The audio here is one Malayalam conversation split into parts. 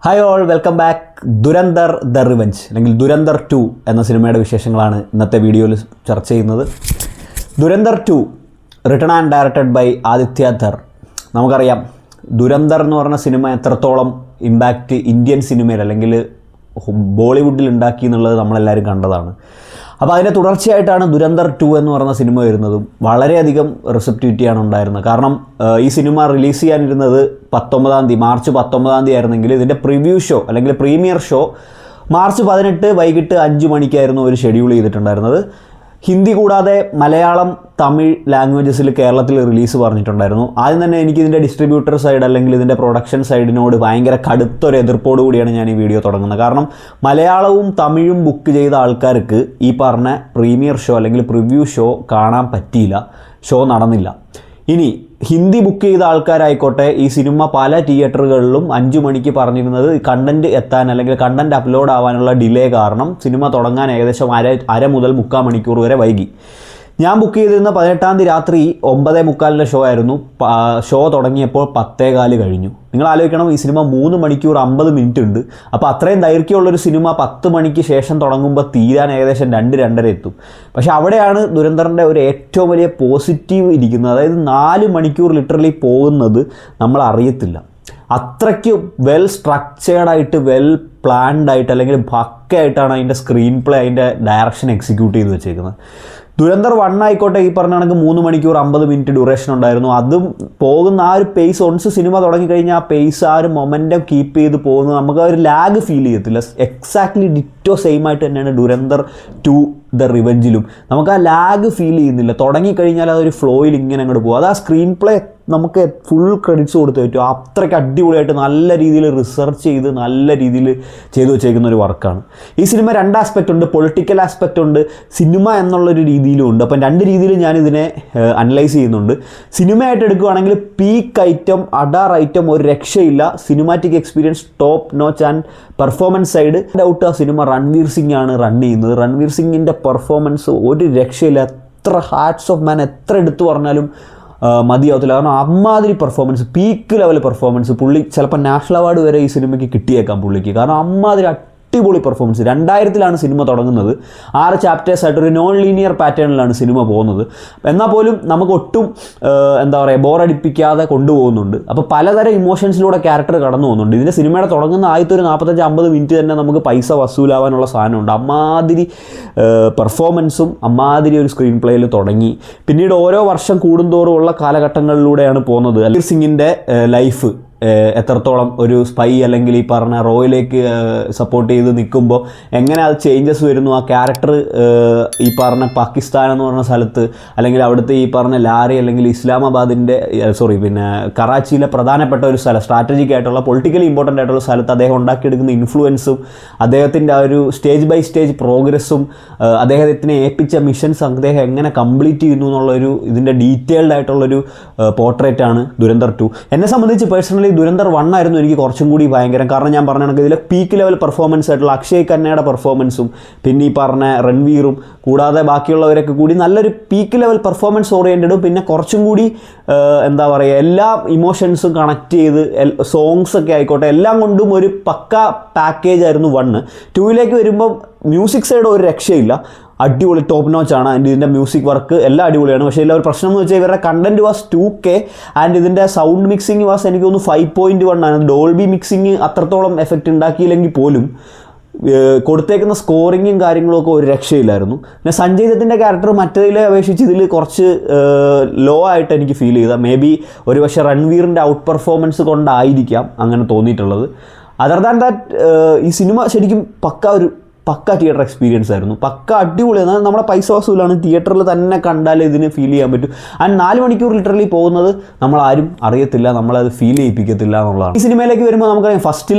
Hi all, welcome back. Dhurandhar the revenge അല്ലെങ്കിൽ ദുരന്തർ 2 എന്ന സിനിമയുടെ വിശേഷങ്ങളാണ് ഇന്നത്തെ വീഡിയോയിൽ ചർച്ച ചെയ്യുന്നത്. Dhurandhar 2 written and directed by Aditya Dhar. നമുക്കറിയാം ദുരന്തർ എന്ന് പറഞ്ഞ സിനിമ എത്രത്തോളം ഇമ്പാക്റ്റ് ഇന്ത്യൻ സിനിമയിൽ അല്ലെങ്കിൽ ബോളിവുഡിൽ ഉണ്ടാക്കി എന്നുള്ളത് നമ്മളെല്ലാവരും കണ്ടതാണ്. അപ്പോൾ അതിൻ്റെ തുടർച്ചയായിട്ടാണ് ദുരന്തർ 2 എന്ന് പറയുന്ന സിനിമ വരുന്നതും വളരെയധികം റിസപ്റ്റിവിറ്റിയാണ് ഉണ്ടായിരുന്നത്. കാരണം ഈ സിനിമ റിലീസ് ചെയ്യാനിരുന്നത് മാർച്ച് 19 ആയിരുന്നെങ്കിൽ ഇതിൻ്റെ പ്രിവ്യൂ ഷോ അല്ലെങ്കിൽ പ്രീമിയർ ഷോ മാർച്ച് 18 വൈകിട്ട് 5 മണിക്കായിരുന്നു ഒരു ഷെഡ്യൂൾ ചെയ്തിട്ടുണ്ടായിരുന്നത്. ഹിന്ദി കൂടാതെ മലയാളം, തമിഴ് ലാംഗ്വേജസിൽ കേരളത്തിൽ റിലീസ് പറഞ്ഞിട്ടുണ്ടായിരുന്നു. ആദ്യം തന്നെ എനിക്കിതിൻ്റെ ഡിസ്ട്രിബ്യൂട്ടർ സൈഡ് അല്ലെങ്കിൽ ഇതിൻ്റെ പ്രൊഡക്ഷൻ സൈഡിനോട് ഭയങ്കര കടുത്തൊരു എതിർപ്പോടു കൂടിയാണ് ഞാൻ ഈ വീഡിയോ തുടങ്ങുന്നത്. കാരണം മലയാളവും തമിഴും ബുക്ക് ചെയ്ത ആൾക്കാർക്ക് ഈ പറഞ്ഞ പ്രീമിയർ ഷോ അല്ലെങ്കിൽ പ്രിവ്യൂ ഷോ കാണാൻ പറ്റിയില്ല, ഷോ നടന്നില്ല. ഇനി ഹിന്ദി ബുക്ക് ചെയ്ത ആൾക്കാരായിക്കോട്ടെ, ഈ സിനിമ പല തിയേറ്ററുകളിലും 5 മണിക്ക് പറഞ്ഞിരുന്നത് കണ്ടൻറ്റ് എത്താൻ അല്ലെങ്കിൽ കണ്ടൻറ്റ് അപ്ലോഡ് ആവാനുള്ള ഡിലേ കാരണം സിനിമ തുടങ്ങാൻ ഏകദേശം അര മുതൽ 3/4 മണിക്കൂർ വരെ വൈകി. ഞാൻ ബുക്ക് ചെയ്തിരുന്ന 18 രാത്രി 9:45 ഷോ ആയിരുന്നു. ഷോ തുടങ്ങിയപ്പോൾ 10:15 കഴിഞ്ഞു. നിങ്ങൾ ആലോചിക്കണം, ഈ സിനിമ 3 മണിക്കൂർ 50 മിനിറ്റ് ഉണ്ട്. അപ്പോൾ അത്രയും ദൈർഘ്യമുള്ളൊരു സിനിമ 10 മണിക്ക് ശേഷം തുടങ്ങുമ്പോൾ തീരാൻ ഏകദേശം 2-2:30 എത്തും. പക്ഷേ അവിടെയാണ് ദുരന്തറിൻ്റെ ഒരു ഏറ്റവും വലിയ പോസിറ്റീവ് ഇരിക്കുന്നത്. അതായത് 4 മണിക്കൂർ ലിറ്ററലി പോകുന്നത് നമ്മൾ അറിയത്തില്ല. അത്രയ്ക്ക് വെൽ സ്ട്രക്ചേർഡായിട്ട്, വെൽ പ്ലാൻഡ് ആയിട്ട് അല്ലെങ്കിൽ പക്കയായിട്ടാണ് അതിൻ്റെ സ്ക്രീൻ പ്ലേ, അതിൻ്റെ ഡയറക്ഷൻ എക്സിക്യൂട്ട് ചെയ്ത് വെച്ചേക്കുന്നത്. ദുരന്തർ 1 ആയിക്കോട്ടെ, ഈ പറഞ്ഞ കണക്ക് 3 മണിക്കൂർ 50 മിനിറ്റ് ഡ്യൂറേഷൻ ഉണ്ടായിരുന്നു. അതും പോകുന്ന ആ ഒരു പേസ്, ഒൺസ് സിനിമ തുടങ്ങിക്കഴിഞ്ഞാൽ ആ പേസ്, ആ ഒരു മൊമെൻറ്റം കീപ്പ് ചെയ്ത് പോകുന്നത് നമുക്ക് ആ ഒരു ലാഗ് ഫീൽ ചെയ്യത്തില്ല. എക്സാക്ട്ലി ഡിറ്റോ സെയിം ആയിട്ട് തന്നെയാണ് ദുരന്തർ 2 ദ റിവഞ്ചിലും. നമുക്ക് ആ ലാഗ് ഫീൽ ചെയ്യുന്നില്ല. തുടങ്ങിക്കഴിഞ്ഞാൽ അതൊരു ഫ്ലോയിൽ ഇങ്ങനെ അങ്ങോട്ട് പോകും. അത് ആ സ്ക്രീൻ പ്ലേ നമുക്ക് ഫുൾ ക്രെഡിറ്റ്സ് കൊടുത്ത് പറ്റും. അത്രയ്ക്ക് അടിപൊളിയായിട്ട് നല്ല രീതിയിൽ റിസർച്ച് ചെയ്ത് നല്ല രീതിയിൽ ചെയ്തു വെച്ചേക്കുന്ന ഒരു വർക്കാണ്. ഈ സിനിമ 2 ആസ്പെക്റ്റ് ഉണ്ട്. പൊളിറ്റിക്കൽ ആസ്പെക്റ്റ് ഉണ്ട്, സിനിമ എന്നുള്ളൊരു രീതിയിലും ഉണ്ട്. അപ്പം 2 രീതിയിൽ ഞാനിതിനെ അനലൈസ് ചെയ്യുന്നുണ്ട്. സിനിമയായിട്ട് എടുക്കുകയാണെങ്കിൽ പീക്ക് ഐറ്റം, അഡാർ ഐറ്റം, ഒരു രക്ഷയില്ല. Cinematic experience top notch and performance side doubt ആ സിനിമ റൺവീർ സിംഗ് ആണ് റൺ ചെയ്യുന്നത്. റൺവീർ സിംഗിൻ്റെ പെർഫോമൻസ് ഒരു രക്ഷയില്ല. എത്ര ഹാറ്റ്സ് ഓഫ് മാൻ എത്ര എടുത്തു പറഞ്ഞാലും മതിയാവത്തില്ല. കാരണം അമ്മാതിരി പെർഫോമൻസ്, പീക്ക് ലെവൽ പെർഫോമൻസ്. പുള്ളി ചിലപ്പോൾ നാഷണൽ അവാർഡ് വരെ ഈ സിനിമയ്ക്ക് കിട്ടിയേക്കാം പുള്ളിക്ക്. കാരണം അമ്മാതിരി അടിപൊളി പെർഫോമൻസ്. 2000-ലാണ് സിനിമ തുടങ്ങുന്നത്. 6 ചാപ്റ്റേഴ്സായിട്ട് ഒരു നോൺ ലീനിയർ പാറ്റേണിലാണ് സിനിമ പോകുന്നത്. എന്നാൽ പോലും നമുക്ക് ഒട്ടും എന്താ പറയുക, ബോറടിപ്പിക്കാതെ കൊണ്ടുപോകുന്നുണ്ട്. അപ്പോൾ പലതരം ഇമോഷൻസിലൂടെ ക്യാരക്ടർ കടന്നു പോകുന്നുണ്ട്. ഇതിൻ്റെ സിനിമയുടെ തുടങ്ങുന്ന ആദ്യത്തെ ഒരു 45-50 മിനിറ്റ് തന്നെ നമുക്ക് പൈസ വസൂലാവാനുള്ള സാധനമുണ്ട്. അമ്മാതിരി പെർഫോമൻസും അമ്മാതിരി ഒരു സ്ക്രീൻ പ്ലേയിൽ തുടങ്ങി. പിന്നീട് ഓരോ വർഷം കൂടുന്തോറും ഉള്ള കാലഘട്ടങ്ങളിലൂടെയാണ് പോകുന്നത്. റൺവീർ സിംഗിൻ്റെ ലൈഫ് എത്രത്തോളം ഒരു സ്പൈ അല്ലെങ്കിൽ ഈ പറഞ്ഞ റോയിലേക്ക് സപ്പോർട്ട് ചെയ്ത് നിൽക്കുമ്പോൾ എങ്ങനെ അത് ചേഞ്ചസ് വരുന്നു. ആ ക്യാരക്ടർ ഈ പറഞ്ഞ പാകിസ്ഥാൻ എന്ന് പറഞ്ഞ സ്ഥലത്ത് അല്ലെങ്കിൽ അവിടുത്തെ ഈ പറഞ്ഞ ലാരി അല്ലെങ്കിൽ ഇസ്ലാമാബാദിൻ്റെ കറാച്ചിയിലെ പ്രധാനപ്പെട്ട ഒരു സ്ഥലം, സ്ട്രാറ്റജിക് ആയിട്ടുള്ള പൊളിറ്റിക്കലി ഇമ്പോർട്ടൻ്റ് ആയിട്ടുള്ള സ്ഥലത്ത് അദ്ദേഹം ഉണ്ടാക്കിയെടുക്കുന്ന ഇൻഫ്ലുവൻസും അദ്ദേഹത്തിൻ്റെ ആ ഒരു സ്റ്റേജ് ബൈ സ്റ്റേജ് പ്രോഗ്രസ്സും അദ്ദേഹത്തിനെ ഏൽപ്പിച്ച മിഷൻസ് അദ്ദേഹം എങ്ങനെ കംപ്ലീറ്റ് ചെയ്യുന്നു എന്നുള്ളൊരു ഇതിൻ്റെ ഡീറ്റെയിൽഡ് ആയിട്ടുള്ളൊരു പോർട്രേറ്റാണ് ദുരന്തർ 2. എന്നെ സംബന്ധിച്ച് പേഴ്സണലി ദുരന്തർ 1 ആയിരുന്നു എനിക്ക് കുറച്ചും കൂടി ഭയങ്കരം. കാരണം ഞാൻ പറഞ്ഞ കണക്ക് ഇതിലെ പീക്ക് ലെവൽ പെർഫോമൻസ് ആയിട്ടുള്ള അക്ഷയ് ഖന്നയുടെ പെർഫോമൻസും പിന്നെ ഈ പറഞ്ഞ റൺവീറും കൂടാതെ ബാക്കിയുള്ളവരൊക്കെ കൂടി നല്ലൊരു പീക്ക് ലെവൽ പെർഫോമൻസ് ഓറിയൻറ്റഡും പിന്നെ കുറച്ചും കൂടി എന്താ പറയുക, എല്ലാ ഇമോഷൻസും കണക്ട് ചെയ്ത് സോങ്സ് ഒക്കെ ആയിക്കോട്ടെ എല്ലാം കൊണ്ടും ഒരു പക്ക പാക്കേജ് ആയിരുന്നു 1. 2ലേക്ക് വരുമ്പം മ്യൂസിക് സൈഡ് ഒരു രക്ഷയില്ല. അടിപൊളി ടോപ്പ് നോച്ചാണ്. ആൻഡ് ഇതിൻ്റെ മ്യൂസിക് വർക്ക് എല്ലാം അടിപൊളിയാണ്. പക്ഷേ എല്ലാ ഒരു പ്രശ്നം എന്ന് വെച്ചാൽ ഇവരുടെ കണ്ടൻറ്റ് വാസ് 2K ആൻഡ് ഇതിൻ്റെ സൗണ്ട് മിക്സിങ് വാസ് എനിക്ക് തോന്നുന്നു 5.1 ആണ്. ഡോൾബി മിക്സിങ് അത്രത്തോളം എഫക്റ്റ് ഉണ്ടാക്കിയില്ലെങ്കിൽ പോലും കൊടുത്തേക്കുന്ന സ്കോറിങ്ങും കാര്യങ്ങളൊക്കെ ഒരു രക്ഷയില്ലായിരുന്നു. പിന്നെ സഞ്ജയ് ദത്തിൻ്റെ ക്യാരക്ടർ മറ്റേതിലെ അപേക്ഷിച്ച് ഇതിൽ കുറച്ച് ലോ ആയിട്ട് എനിക്ക് ഫീൽ ചെയ്ത. മേ ബി ഒരു പക്ഷേ റൺവീറിൻ്റെ ഔട്ട് പെർഫോമൻസ് കൊണ്ടായിരിക്കാം അങ്ങനെ തോന്നിയിട്ടുള്ളത്. അതർ ദാൻ ദാറ്റ് ഈ സിനിമ ശരിക്കും പക്ക തിയേറ്റർ എക്സ്പീരിയൻസ് ആയിരുന്നു. പക്ക അടിപൊളി. എന്നാൽ നമ്മുടെ പൈസ വസൂലാണ്. തിയേറ്ററിൽ തന്നെ കണ്ടാൽ ഇതിന് ഫീൽ ചെയ്യാൻ പറ്റും. ആൻഡ് 4 മണിക്കൂർ ലിറ്ററലി പോകുന്നത് നമ്മളാരും അറിയത്തില്ല, നമ്മളത് ഫീൽ ചെയ്യിപ്പിക്കത്തില്ല എന്നുള്ളതാണ്. ഈ സിനിമയിലേക്ക് വരുമ്പോൾ നമുക്കറിയാം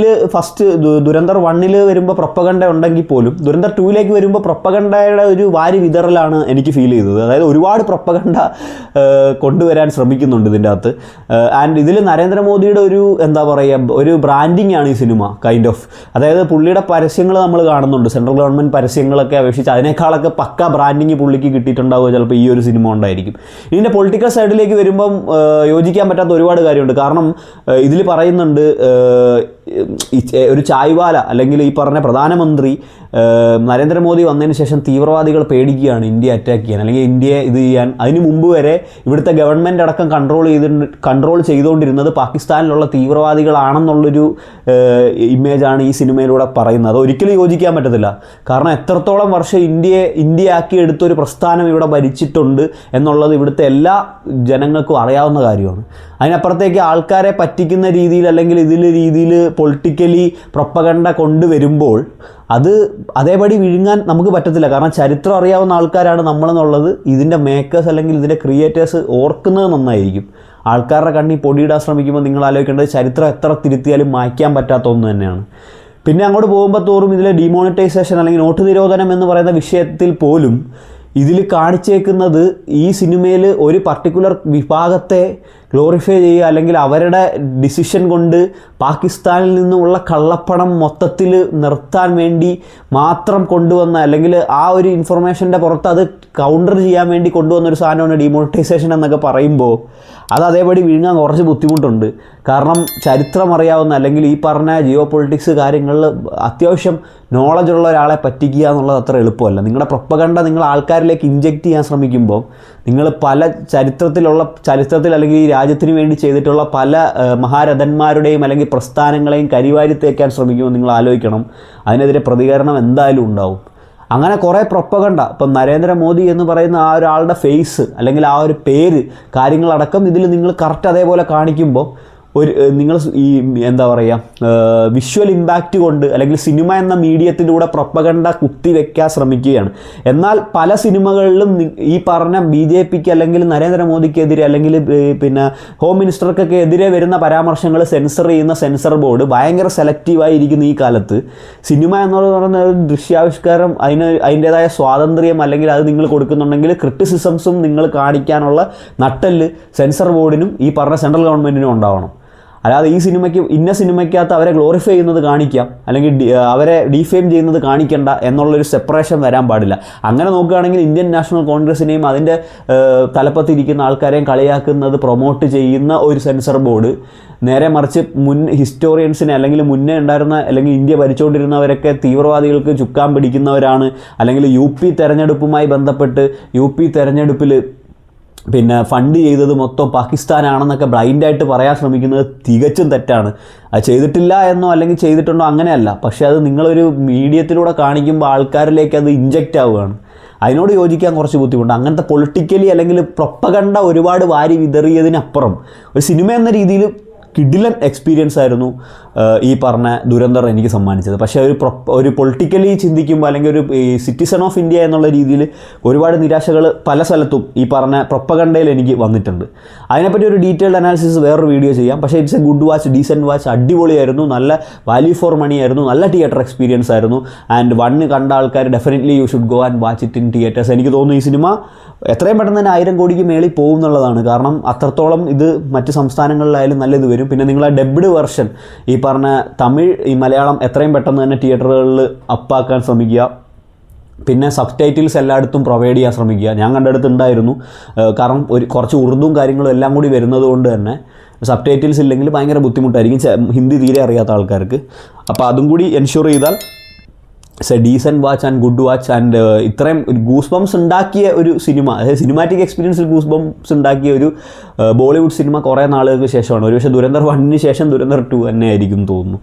ഫസ്റ്റ് ദുരന്തർ 1 വരുമ്പോൾ പ്രൊപ്പഗണ്ട ഉണ്ടെങ്കിൽ പോലും ദുരന്തർ 2ലേക്ക് വരുമ്പോൾ പ്രൊപ്പഗണ്ടയുടെ ഒരു വാരി വിതറലാണ് എനിക്ക് ഫീൽ ചെയ്തത്. അതായത് ഒരുപാട് പ്രൊപ്പഗണ്ട കൊണ്ടുവരാൻ ശ്രമിക്കുന്നുണ്ട് ഇതിൻ്റെ അകത്ത്. ആൻഡ് ഇതിൽ നരേന്ദ്രമോദിയുടെ ഒരു എന്താ പറയുക, ഒരു ബ്രാൻഡിങ് ആണ് ഈ സിനിമ കൈൻഡ് ഓഫ്. അതായത് പുള്ളിയുടെ പരസ്യങ്ങൾ നമ്മൾ കാണുന്നുണ്ട്. സെൻട്രൽ ഗവൺമെൻറ് പരസ്യങ്ങളൊക്കെ അപേക്ഷിച്ച് അതിനേക്കാളൊക്കെ പക്ക ബ്രാൻഡിങ് പുള്ളിക്ക് കിട്ടിയിട്ടുണ്ടാവുക ചിലപ്പോൾ ഈ ഒരു സിനിമ ഉണ്ടായിരിക്കും. ഇതിൻ്റെ പൊളിറ്റിക്കൽ സൈഡിലേക്ക് വരുമ്പം യോജിക്കാൻ പറ്റാത്ത ഒരുപാട് കാര്യമുണ്ട്. കാരണം ഇതിൽ പറയുന്നുണ്ട് ഒരു ചായ്വാല അല്ലെങ്കിൽ ഈ പറഞ്ഞ പ്രധാനമന്ത്രി നരേന്ദ്രമോദി വന്നതിന് ശേഷം തീവ്രവാദികൾ പേടിക്കുകയാണ് ഇന്ത്യ അറ്റാക്ക് ചെയ്യാൻ അല്ലെങ്കിൽ ഇന്ത്യയെ ഇത് ചെയ്യാൻ. അതിന് മുമ്പ് വരെ ഇവിടുത്തെ ഗവൺമെൻറ് അടക്കം കൺട്രോൾ ചെയ്തുകൊണ്ടിരുന്നത് പാകിസ്ഥാനിലുള്ള തീവ്രവാദികളാണെന്നുള്ളൊരു ഇമേജാണ് ഈ സിനിമയിലൂടെ പറയുന്നത്. അത് ഒരിക്കലും യോജിക്കാൻ പറ്റത്തില്ല. കാരണം എത്രത്തോളം വർഷം ഇന്ത്യയാക്കി എടുത്തൊരു പ്രസ്ഥാനം ഇവിടെ ഭരിച്ചിട്ടുണ്ട് എന്നുള്ളത് ഇവിടുത്തെ എല്ലാ ജനങ്ങൾക്കും അറിയാവുന്ന കാര്യമാണ്. അതിനപ്പുറത്തേക്ക് ആൾക്കാരെ പറ്റിക്കുന്ന രീതിയിൽ അല്ലെങ്കിൽ രീതിയിൽ പൊളിറ്റിക്കലി പ്രൊപ്പഗണ്ട കൊണ്ടുവരുമ്പോൾ അത് അതേപടി വിഴുങ്ങാൻ നമുക്ക് പറ്റത്തില്ല. കാരണം ചരിത്രം അറിയാവുന്ന ആൾക്കാരാണ് നമ്മളെന്നുള്ളത് ഇതിൻ്റെ മേക്കേഴ്സ് അല്ലെങ്കിൽ ഇതിൻ്റെ ക്രിയേറ്റേഴ്സ് ഓർക്കുന്നത് നന്നായിരിക്കും. ആൾക്കാരുടെ കണ്ണി പൊടിയിടാൻ ശ്രമിക്കുമ്പോൾ നിങ്ങൾ ആലോചിക്കേണ്ടത് ചരിത്രം എത്ര തിരുത്തിയാലും മായ്ക്കാൻ പറ്റാത്ത ഒന്ന് തന്നെയാണ്. പിന്നെ അങ്ങോട്ട് പോകുമ്പോൾ തോറും ഇതിലെ ഡിമോണിറ്റൈസേഷൻ അല്ലെങ്കിൽ നോട്ട് നിരോധനം എന്ന് പറയുന്ന വിഷയത്തിൽ പോലും ഇതിൽ കാണിച്ചേക്കുന്നത് ഈ സിനിമയിൽ ഒരു പർട്ടിക്കുലർ വിഭാഗത്തെ ഗ്ലോറിഫൈ ചെയ്യുക അല്ലെങ്കിൽ അവരുടെ ഡിസിഷൻ കൊണ്ട് പാകിസ്ഥാനിൽ നിന്നുമുള്ള കള്ളപ്പണം മൊത്തത്തിൽ നിർത്താൻ വേണ്ടി മാത്രം കൊണ്ടുവന്ന അല്ലെങ്കിൽ ആ ഒരു ഇൻഫർമേഷൻ്റെ പുറത്ത് അത് കൗണ്ടർ ചെയ്യാൻ വേണ്ടി കൊണ്ടുവന്നൊരു സാധനമാണ് ഡിമോണിറ്റൈസേഷൻ എന്നൊക്കെ പറയുമ്പോൾ അത് അതേപടി വിഴുങ്ങാൻ കുറച്ച് ബുദ്ധിമുട്ടുണ്ട്. കാരണം ചരിത്രം അറിയാവുന്ന അല്ലെങ്കിൽ ഈ പറഞ്ഞ ജിയോ പൊളിറ്റിക്സ് കാര്യങ്ങളിൽ അത്യാവശ്യം നോളജുള്ള ഒരാളെ പറ്റിക്കുക എന്നുള്ളത് അത്ര എളുപ്പമല്ല. നിങ്ങളുടെ പ്രൊപ്പഗണ്ട നിങ്ങൾ ആൾക്കാരിലേക്ക് ഇൻജെക്റ്റ് ചെയ്യാൻ ശ്രമിക്കുമ്പോൾ നിങ്ങൾ പല ചരിത്രത്തിൽ അല്ലെങ്കിൽ ഈ രാജ്യത്തിന് വേണ്ടി ചെയ്തിട്ടുള്ള പല മഹാരഥന്മാരുടെയും അല്ലെങ്കിൽ പ്രസ്ഥാനങ്ങളെയും കരിവാരി തേക്കാൻ ശ്രമിക്കുമ്പോൾ നിങ്ങൾ ആലോചിക്കണം അതിനെതിരെ പ്രതികരണം എന്തായാലും ഉണ്ടാവും. അങ്ങനെ കുറേ പ്രൊപ്പഗണ്ട ഇപ്പം നരേന്ദ്രമോദി എന്ന് പറയുന്ന ആ ഒരാളുടെ ഫേസ് അല്ലെങ്കിൽ ആ ഒരു പേര് കാര്യങ്ങളടക്കം ഇതിൽ നിങ്ങൾ കറക്റ്റ് അതേപോലെ കാണിക്കുമ്പോൾ നിങ്ങൾ ഈ എന്താ പറയുക വിഷ്വൽ ഇമ്പാക്റ്റ് കൊണ്ട് അല്ലെങ്കിൽ സിനിമ എന്ന മീഡിയത്തിലൂടെ പ്രൊപ്പഗണ്ട കുത്തിവെക്കാൻ ശ്രമിക്കുകയാണ്. എന്നാൽ പല സിനിമകളിലും ഈ പറഞ്ഞ BJPക്ക് അല്ലെങ്കിൽ നരേന്ദ്രമോദിക്കെതിരെ അല്ലെങ്കിൽ പിന്നെ ഹോം മിനിസ്റ്റർക്കൊക്കെ എതിരെ വരുന്ന പരാമർശങ്ങൾ സെൻസർ ചെയ്യുന്ന സെൻസർ ബോർഡ് ഭയങ്കര സെലക്റ്റീവായി ഇരിക്കുന്ന ഈ കാലത്ത് സിനിമ എന്ന് പറയുന്ന ഒരു ദൃശ്യാവിഷ്കാരം അതിൻ്റേതായ സ്വാതന്ത്ര്യം അല്ലെങ്കിൽ അത് നിങ്ങൾ കൊടുക്കുന്നുണ്ടെങ്കിൽ ക്രിറ്റിസിസംസും നിങ്ങൾ കാണിക്കാനുള്ള നട്ടെല്ല് സെൻസർ ബോർഡിനും ഈ പറഞ്ഞ സെൻട്രൽ ഗവൺമെൻറ്റിനും ഉണ്ടാവണം. അല്ലാതെ ഈ സിനിമയ്ക്കകത്ത് അവരെ ഗ്ലോറിഫൈ ചെയ്യുന്നത് കാണിക്കാം അല്ലെങ്കിൽ അവരെ ഡീഫെയിം ചെയ്യുന്നത് കാണിക്കണ്ട എന്നുള്ളൊരു സെപ്പറേഷൻ വരാൻ പാടില്ല. അങ്ങനെ നോക്കുകയാണെങ്കിൽ ഇന്ത്യൻ നാഷണൽ കോൺഗ്രസിനെയും അതിൻ്റെ തലപ്പത്തിരിക്കുന്ന ആൾക്കാരെയും കളിയാക്കുന്നത് പ്രൊമോട്ട് ചെയ്യുന്ന ഒരു സെൻസർ ബോർഡ് നേരെ മറിച്ച് ഹിസ്റ്റോറിയൻസിനെ അല്ലെങ്കിൽ മുന്നേ ഉണ്ടായിരുന്ന അല്ലെങ്കിൽ ഇന്ത്യ ഭരിച്ചുകൊണ്ടിരുന്നവരൊക്കെ തീവ്രവാദികൾക്ക് ചുക്കാൻ പിടിക്കുന്നവരാണ് അല്ലെങ്കിൽ UP തെരഞ്ഞെടുപ്പുമായി ബന്ധപ്പെട്ട് UP തെരഞ്ഞെടുപ്പിൽ പിന്നെ ഫണ്ട് ചെയ്തത് മൊത്തം പാകിസ്ഥാനാണെന്നൊക്കെ ബ്ലൈൻഡായിട്ട് പറയാൻ ശ്രമിക്കുന്നത് തികച്ചും തെറ്റാണ്. അത് ചെയ്തിട്ടില്ല എന്നോ അല്ലെങ്കിൽ ചെയ്തിട്ടുണ്ടോ അങ്ങനെയല്ല. പക്ഷേ അത് നിങ്ങളൊരു മീഡിയത്തിലൂടെ കാണിക്കുമ്പോൾ ആൾക്കാരിലേക്ക് അത് ഇഞ്ചക്റ്റ് ആവുകയാണ്. അതിനോട് യോജിക്കാൻ കുറച്ച് ബുദ്ധിമുട്ട്. അങ്ങനത്തെ പൊളിറ്റിക്കലി അല്ലെങ്കിൽ പ്രൊപ്പഗണ്ട ഒരുപാട് വാരി വിതറിയതിനപ്പുറം ഒരു സിനിമ എന്ന രീതിയിൽ കിഡിലൻ എക്സ്പീരിയൻസ് ആയിരുന്നു ഈ പറഞ്ഞ ദുരന്തർ എനിക്ക് സമ്മാനിച്ചത്. പക്ഷേ ഒരു പൊളിറ്റിക്കലി ചിന്തിക്കുമ്പോൾ അല്ലെങ്കിൽ ഒരു സിറ്റിസൺ ഓഫ് ഇന്ത്യ എന്നുള്ള രീതിയിൽ ഒരുപാട് നിരാശകൾ പല സ്ഥലത്തും ഈ പറഞ്ഞ പ്രൊപ്പഗണ്ടയിൽ എനിക്ക് വന്നിട്ടുണ്ട്. അതിനെപ്പറ്റി ഒരു ഡീറ്റെയിൽഡ് അനാലിസിസ് വേറൊരു വീഡിയോ ചെയ്യാം. പക്ഷേ it's A good watch, decent watch, അടിപൊളിയായിരുന്നു, നല്ല വാല്യൂ ഫോർ മണി ആയിരുന്നു, നല്ല തിയേറ്റർ എക്സ്പീരിയൻസ് ആയിരുന്നു. ആൻഡ് 1 കണ്ട ആൾക്കാർ definitely you should go and watch it in theatres. എനിക്ക് തോന്നുന്നു ഈ സിനിമ എത്രയും പെട്ടെന്ന് തന്നെ 1000 കോടിക്ക് മേളിൽ പോകും എന്നുള്ളതാണ്. കാരണം അത്രത്തോളം ഇത് മറ്റ് സംസ്ഥാനങ്ങളിലായാലും നല്ലത് വരും. പിന്നെ നിങ്ങൾ ആ ഡബ്ഡ് വെർഷൻ ഈ പറഞ്ഞ തമിഴ് ഈ മലയാളം എത്രയും പെട്ടെന്ന് തന്നെ തിയേറ്ററുകളിൽ അപ്പാക്കാൻ ശ്രമിക്കുക. പിന്നെ സബ് ടൈറ്റിൽസ് എല്ലായിടത്തും പ്രൊവൈഡ് ചെയ്യാൻ ശ്രമിക്കുക. ഞാൻ കണ്ടെടുത്തുണ്ടായിരുന്നു. കാരണം കുറച്ച് ഉറുദുവും കാര്യങ്ങളും എല്ലാം കൂടി വരുന്നത് കൊണ്ട് തന്നെ സബ് ടൈറ്റിൽസ് ഇല്ലെങ്കിൽ ഭയങ്കര ബുദ്ധിമുട്ടായിരിക്കും ഹിന്ദി തീരെ അറിയാത്ത ആൾക്കാർക്ക്. അപ്പോൾ അതും കൂടി എൻഷുർ ചെയ്താൽ it's A decent watch and good watch. And ഇത്രയും ഗൂസ് ബംസ് ഉണ്ടാക്കിയ ഒരു സിനിമ, അതായത് സിനിമാറ്റിക് എക്സ്പീരിയൻസിൽ ഗൂസ് ബംസ് ഉണ്ടാക്കിയ ഒരു ബോളിവുഡ് സിനിമ കുറേ നാളുകൾക്ക് ശേഷമാണ്. ഒരുപക്ഷെ ദുരന്തർ 1 ശേഷം ദുരന്തർ 2 തന്നെ ആയിരിക്കും തോന്നുന്നു.